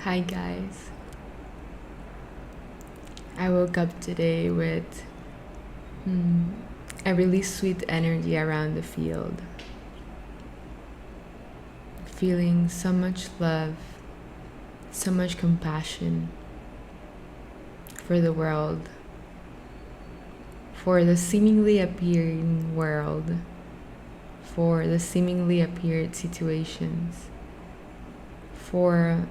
Hi guys. I woke up today with a really sweet energy around the field. Feeling so much love, so much compassion for the world, for the seemingly appearing world, for the seemingly appeared situations, for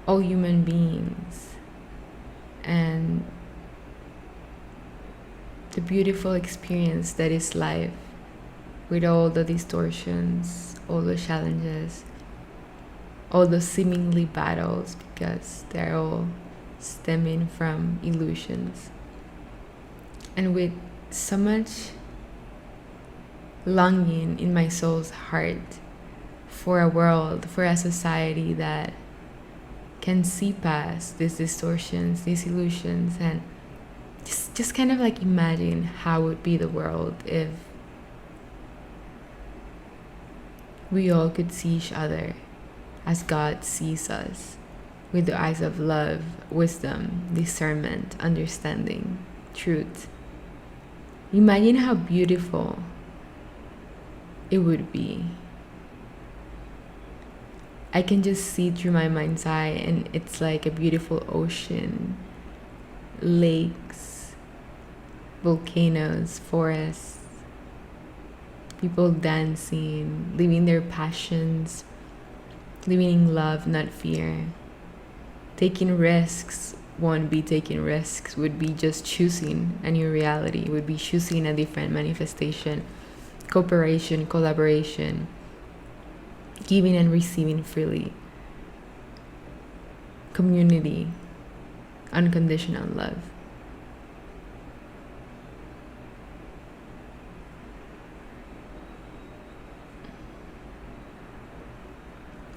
all human beings, and the beautiful experience that is life, with all the distortions, all the challenges, all the seemingly battles, because they're all stemming from illusions. And with so much longing in my soul's heart for a world, for a society that can see past these distortions, these illusions, and just kind of like imagine how would be the world if we all could see each other as God sees us, with the eyes of love, wisdom, discernment, understanding, truth. Imagine how beautiful it would be. I can just see through my mind's eye, and it's like a beautiful ocean, lakes, volcanoes, forests, people dancing, living their passions, living in love, not fear. Taking risks won't be taking risks, would be just choosing a new reality, would be choosing a different manifestation, cooperation, collaboration, giving and receiving freely, community, unconditional love.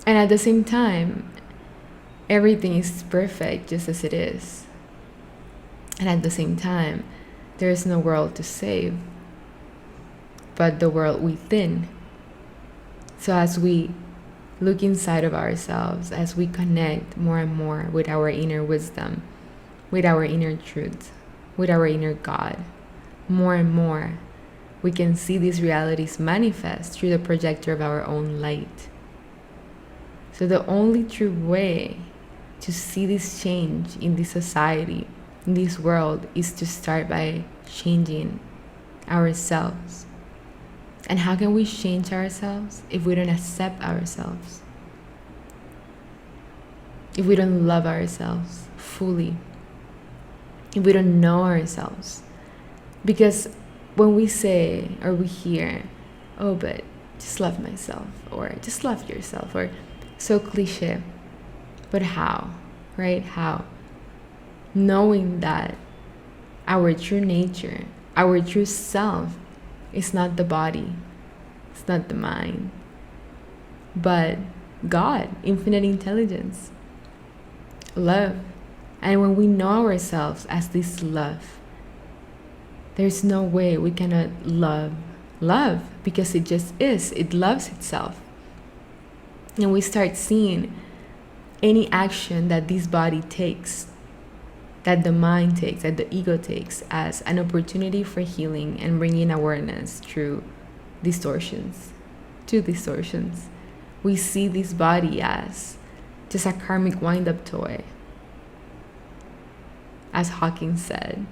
And at the same time, everything is perfect just as it is. And at the same time, there is no world to save, but the world within. So as we look inside of ourselves, as we connect more and more with our inner wisdom, with our inner truth, with our inner God, more and more, we can see these realities manifest through the projector of our own light. So the only true way to see this change in this society, in this world, is to start by changing ourselves. And how can we change ourselves if we don't accept ourselves? If we don't love ourselves fully? If we don't know ourselves? Because when we say or we hear, oh, but just love myself, or just love yourself, or so cliche, but how, right? How? Knowing that our true nature, our true self, is not the body, it's not the mind, but God, infinite intelligence, love. And when we know ourselves as this love, there's no way we cannot love, because it just is. It loves itself. And we start seeing any action that this body takes, that the mind takes, that the ego takes, as an opportunity for healing and bringing awareness through distortions, to distortions. We see this body as just a karmic wind-up toy. As Hawking said,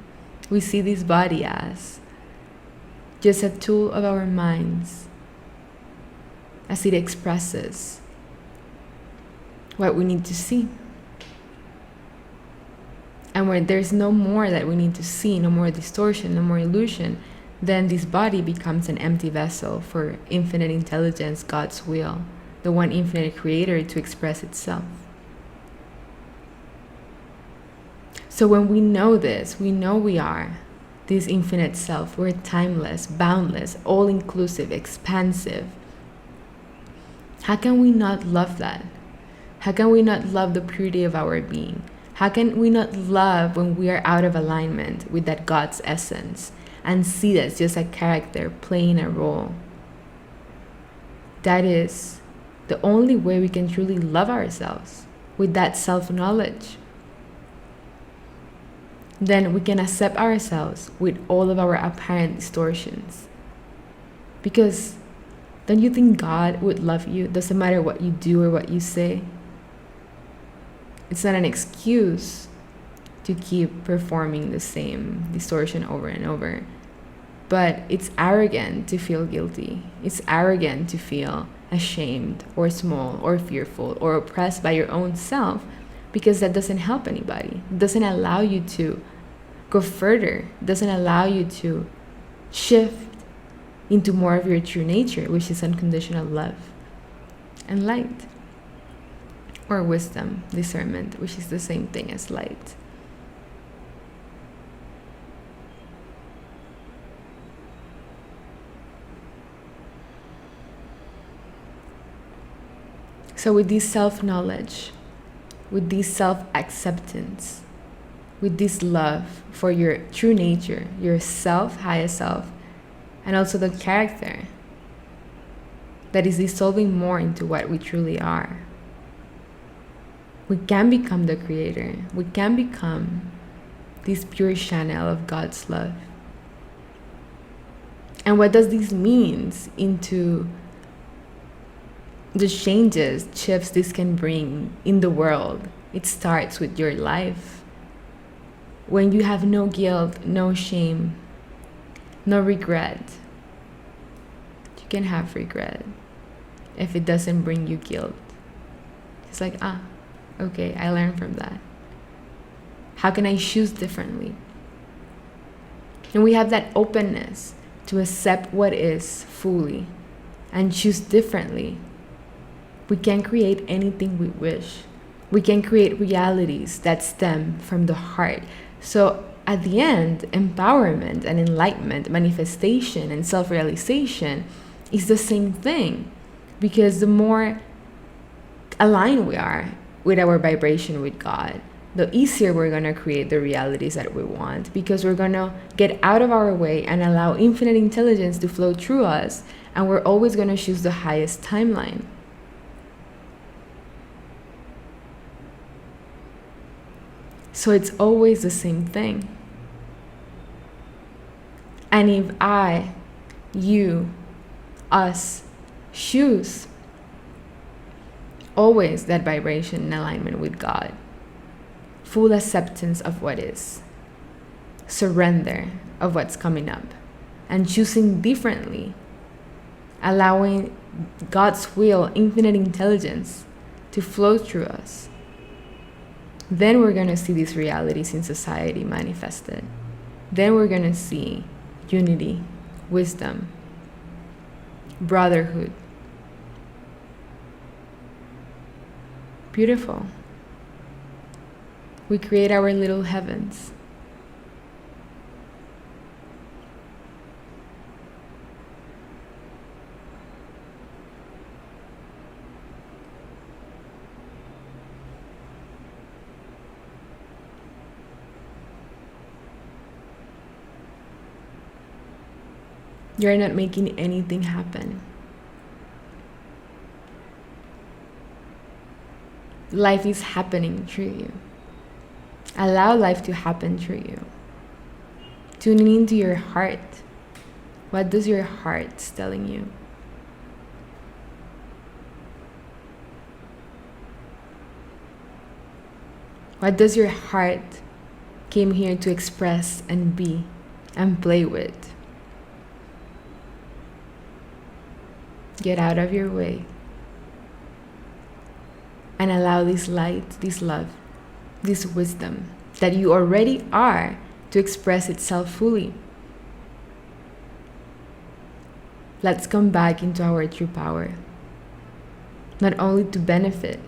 we see this body as just a tool of our minds, as it expresses what we need to see. And when there's no more that we need to see, no more distortion, no more illusion, then this body becomes an empty vessel for infinite intelligence, God's will, the one infinite creator, to express itself. So when we know this, we know we are this infinite self. We're timeless, boundless, all-inclusive, expansive. How can we not love that? How can we not love the purity of our being? How can we not love when we are out of alignment with that God's essence and see that's just a character playing a role? That is the only way we can truly love ourselves, with that self-knowledge. Then we can accept ourselves with all of our apparent distortions. Because don't you think God would love you? Doesn't matter what you do or what you say. It's not an excuse to keep performing the same distortion over and over. But it's arrogant to feel guilty. It's arrogant to feel ashamed or small or fearful or oppressed by your own self, because that doesn't help anybody. It doesn't allow you to go further. It doesn't allow you to shift into more of your true nature, which is unconditional love and light, or wisdom, discernment, which is the same thing as light. So with this self-knowledge, with this self-acceptance, with this love for your true nature, your self, highest self, and also the character that is dissolving more into what we truly are, we can become the creator. We can become this pure channel of God's love. And what does this mean into the changes, shifts this can bring in the world? It starts with your life. When you have no guilt, no shame, no regret. You can have regret if it doesn't bring you guilt. It's like, okay, I learned from that. How can I choose differently? And we have that openness to accept what is fully and choose differently. We can create anything we wish. We can create realities that stem from the heart. So at the end, empowerment and enlightenment, manifestation and self-realization is the same thing. Because the more aligned we are with our vibration with God, the easier we're going to create the realities that we want, because we're going to get out of our way and allow infinite intelligence to flow through us, and we're always going to choose the highest timeline. So it's always the same thing. And if I, you, us, choose always that vibration in alignment with God, full acceptance of what is, surrender of what's coming up, and choosing differently, allowing God's will, infinite intelligence, to flow through us, then we're going to see these realities in society manifested. Then we're going to see unity, wisdom, brotherhood. Beautiful. We create our little heavens. You're not making anything happen. Life is happening through you. Allow life to happen through you. Tuning into your heart. What does your heart telling you? What does your heart came here to express and be and play with? Get out of your way and allow this light, this love, this wisdom that you already are to express itself fully. Let's come back into our true power, not only to benefit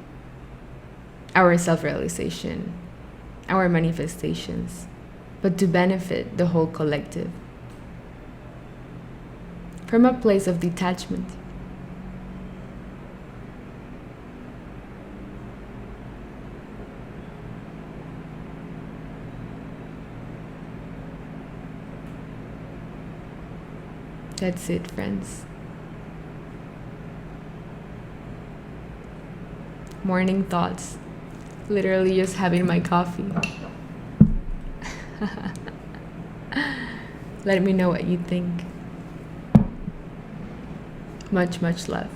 our self-realization, our manifestations, but to benefit the whole collective from a place of detachment. That's it, friends. morning thoughts. Literally just having my coffee. Let me know what you think. Much, much love.